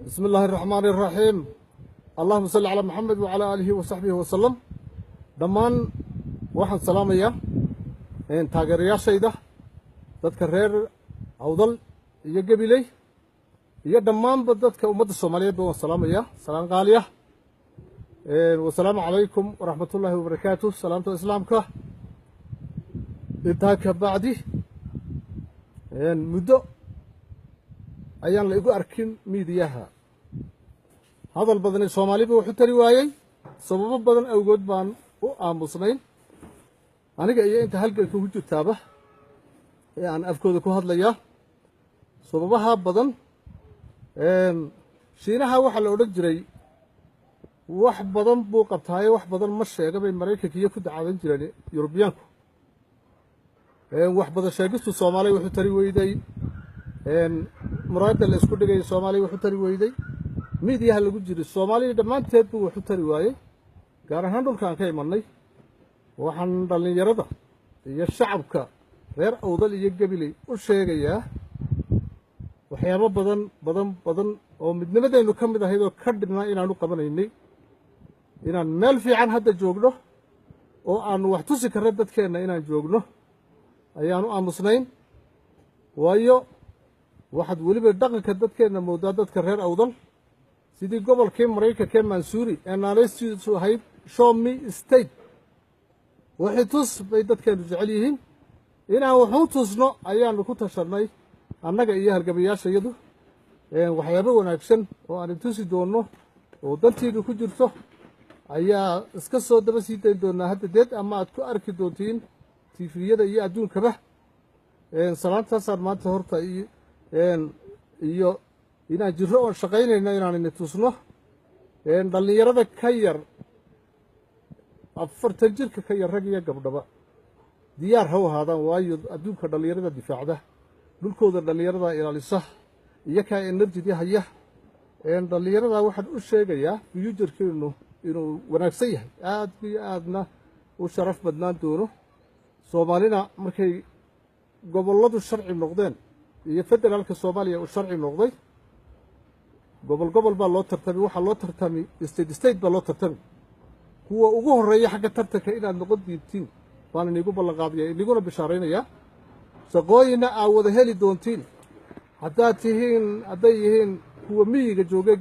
بسم الله الرحمن الرحيم. اللهم صل على محمد وعلى آله وصحبه وسلم. دمان waxaan salaamaya taageerayaashayda dadka reer awdal iyo gabiley iyo dhammaanba dadka ummadda Soomaaliyeed waan salaamaya salaam qaaliya wa salaamu calaykum wa rahmatullahi wa barakaatuh salaamta islaamka intaa ka bacdi muddo ayaan la igu arkin miidiyaha hadal badan ee Soomaaliba wuxuu tari waayay sababo badan awgood baan u aamusnayn aniga iyo inta halganka ku jirtaaba ee aan afkooda ku hadlaya sababaha badan shiinaha waxa la odhan jiray wax badan buu qabtay wax badan ma sheega bay Mareykanka iyo ku dacaadan jireen Yurubiyaanku wax badan sheegistu Soomaaliya wuxuu tari weyday muraadda la isku dhigay Soomaaliya wuxuu tari weyday miidiyaha lagu jiray Soomaaliya dhamaanteed buu wuxuu tari waayay gaar ahaan dhulkaan ka imanay waxaan dhalinyarada iyo shacabka reer awdal iyo gabiley u sheegayaa waxyaabo badan oo midnimadeenu ka mid ahayd oo ka dhibnaa inaanu qabanaynay inaan meel fiican hadda joogno oo aan wax tusi karno dadkeena inaan joogno ayaanu aamusnayn waayo waxaad weliba dhaqanka dadkeena moodaa dadka reer awdal sidii gobolkii Mareykanka Mansuuri ee naanaystiisu ahayd show me state waxay tus bay dadkeenu jecel yihiin inaan waxu tusno ayaanu ku tashanay annaga iyo halgabayaashayadu waxyaabo wanaagsan oo aan tusi doono oo dantiidu ku jirto ayaa iska soo daba sii dayn doonaa haddeed ama aad ku arki doontiin TV-yada iyo adduunkaba salaantaasaan maanta horta iyo inaan jirro oo shaqaynayno inaan tusno dhalinyarada ka yar 40 jirka ka yar rag iyo gabdhaba diyaar ha u ahaadaan waayo adduunka dhalinyarada difaacda dhulkooda dhalinyarada ilaalisa iyo ka energy haya dhalinyarada waxaan u sheegayaa future-keenu inuu wanaagsan yahay aad iyo aadna u sharaf badnaan doono Soomaalina markay goboladu sharci noqdeen iyo federaalka Soomaaliya uu sharci noqday gobol baa loo tartamay waxa loo tartamay state baa loo tartamay kuwa ugu horeeya xagga tartanka inaad noqon diintiin baan inigu ballanqaadaya iniguna bishaaraynaya shaqooyina aad wada heli doontiin hadday yihiin kuwa miyiga jooga